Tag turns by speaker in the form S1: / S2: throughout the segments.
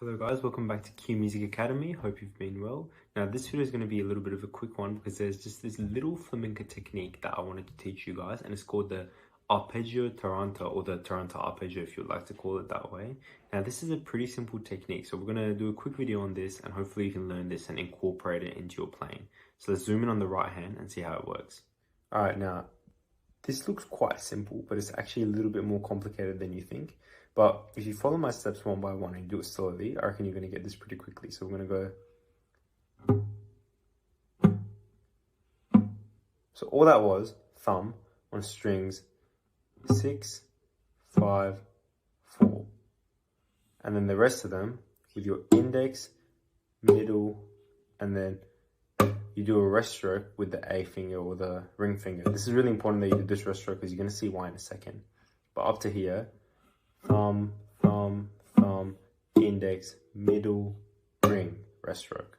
S1: Hello guys, welcome back to Q Music Academy. Hope you've been well. Now this video is going to be a little bit of a quick one because there's just this little flamenco technique that I wanted to teach you guys, and it's called the Arpeggio Tarranta, or the Tarranta Arpeggio if you'd like to call it that way. Now this is a pretty simple technique, so we're going to do a quick video on this and hopefully you can learn this and incorporate it into your playing. So let's zoom in on the right hand and see how it works. Alright, now this looks quite simple, but it's actually a little bit more complicated than you think. But if you follow my steps one by one and do it slowly, I reckon you're going to get this pretty quickly. So we're going to go. So all that was thumb on strings 6, 5, 4. And then the rest of them with your index, middle, and then you do a rest stroke with the A finger or the ring finger. This is really important that you do this rest stroke because you're going to see why in a second. But up to here, thumb, thumb, thumb, index, middle, ring, rest stroke.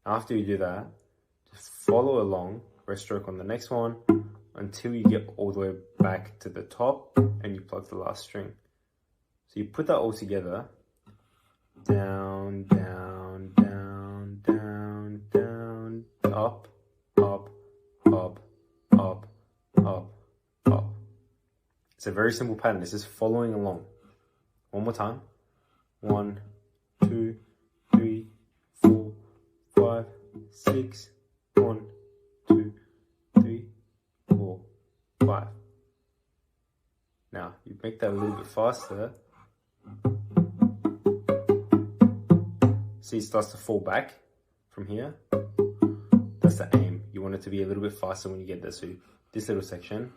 S1: After you do that, just follow along, rest stroke on the next one, until you get all the way back to the top and you plug the last string. So you put that all together, down, down, down, down, down, up, up, up, up, up, up. It's a very simple pattern. It's just following along. One more time. 1, 2, 3, 4, 5, 6. 1, 2, 3, 4, 5. Now, you make that a little bit faster. See, it starts to fall back from here. That's the aim. You want it to be a little bit faster when you get there. So this little section.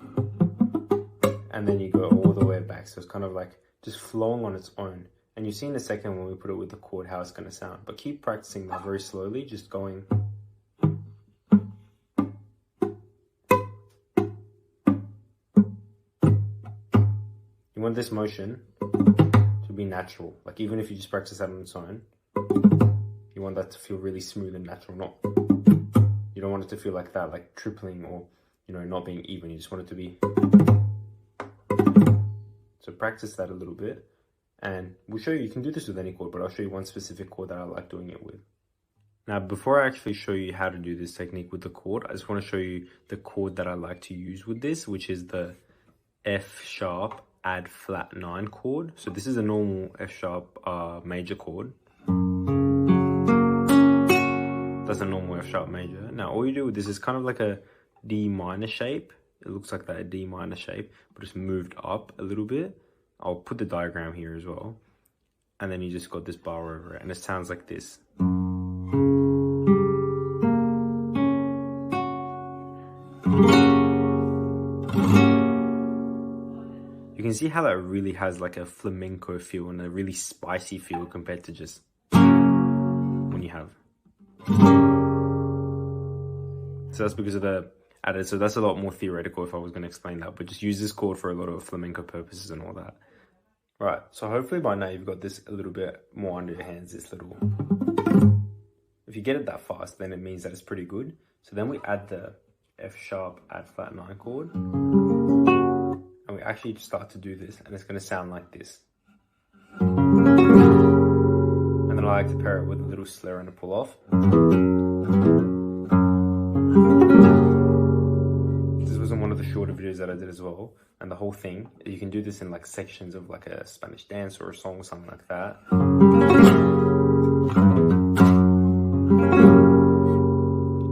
S1: And then you go all the way back. So it's kind of like just flowing on its own. And you see in a second when we put it with the chord how it's going to sound. But keep practicing that very slowly, just going. You want this motion to be natural. Like even if you just practice that on its own, you want that to feel really smooth and natural. You don't want it to feel like that, like tripling or, not being even. You just want it to be. So practice that a little bit, and we'll show you can do this with any chord, but I'll show you one specific chord that I like doing it with. Now, before I actually show you how to do this technique with the chord, I just want to show you the chord that I like to use with this, which is the F sharp add flat 9 chord. So this is a normal F sharp major chord. That's a normal F sharp major. Now, all you do with this is kind of like a D minor shape. It looks like that, a D minor shape, but it's moved up a little bit. I'll put the diagram here as well. And then you just got this bar over it, and it sounds like this. You can see how that really has like a flamenco feel and a really spicy feel compared to just when you have. So that's because of the added, so that's a lot more theoretical if I was going to explain that, but just use this chord for a lot of flamenco purposes and all that. Right, so hopefully by now you've got this a little bit more under your hands, this little. If you get it that fast, then it means that it's pretty good. So then we add the F sharp add flat 9 chord, and we actually start to do this, and it's going to sound like this. And then I like to pair it with a little slur and a pull off. One of the shorter videos that I did as well, and the whole thing, you can do this in like sections of like a Spanish dance or a song or something like that.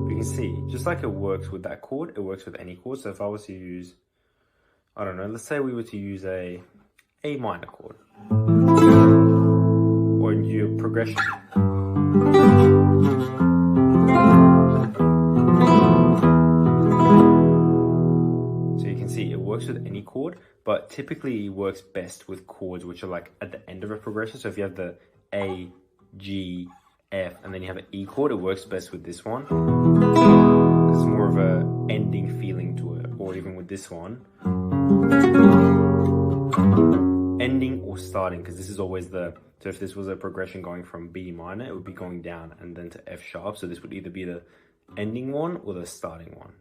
S1: You can see, just like it works with that chord, it works with any chord. So if I was to use, I don't know, let's say we were to use a minor chord, or do a progression. Works with any chord, but typically it works best with chords which are like at the end of a progression. So if you have the A, G, F, and then you have an E chord, it works best with this one. There's more of a ending feeling to it, or even with this one, ending or starting, because this is always so if this was a progression going from B minor, it would be going down and then to F sharp. So this would either be the ending one or the starting one.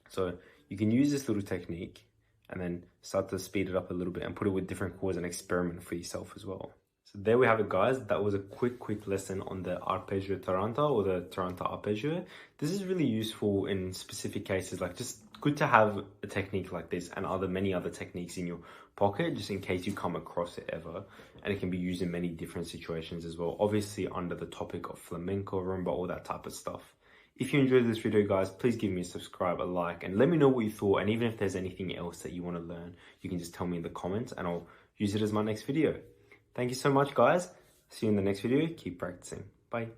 S1: So you can use this little technique and then start to speed it up a little bit and put it with different chords and experiment for yourself as well. So there we have it, guys. That was a quick lesson on the Arpeggio Tarranta, or the Tarranta Arpeggio. This is really useful in specific cases, like just good to have a technique like this and many other techniques in your pocket, just in case you come across it ever. And it can be used in many different situations as well. Obviously under the topic of flamenco, rumba, all that type of stuff. If you enjoyed this video, guys, please give me a subscribe, a like, and let me know what you thought. And even if there's anything else that you want to learn, you can just tell me in the comments and I'll use it as my next video. Thank you so much, guys. See you in the next video. Keep practicing. Bye.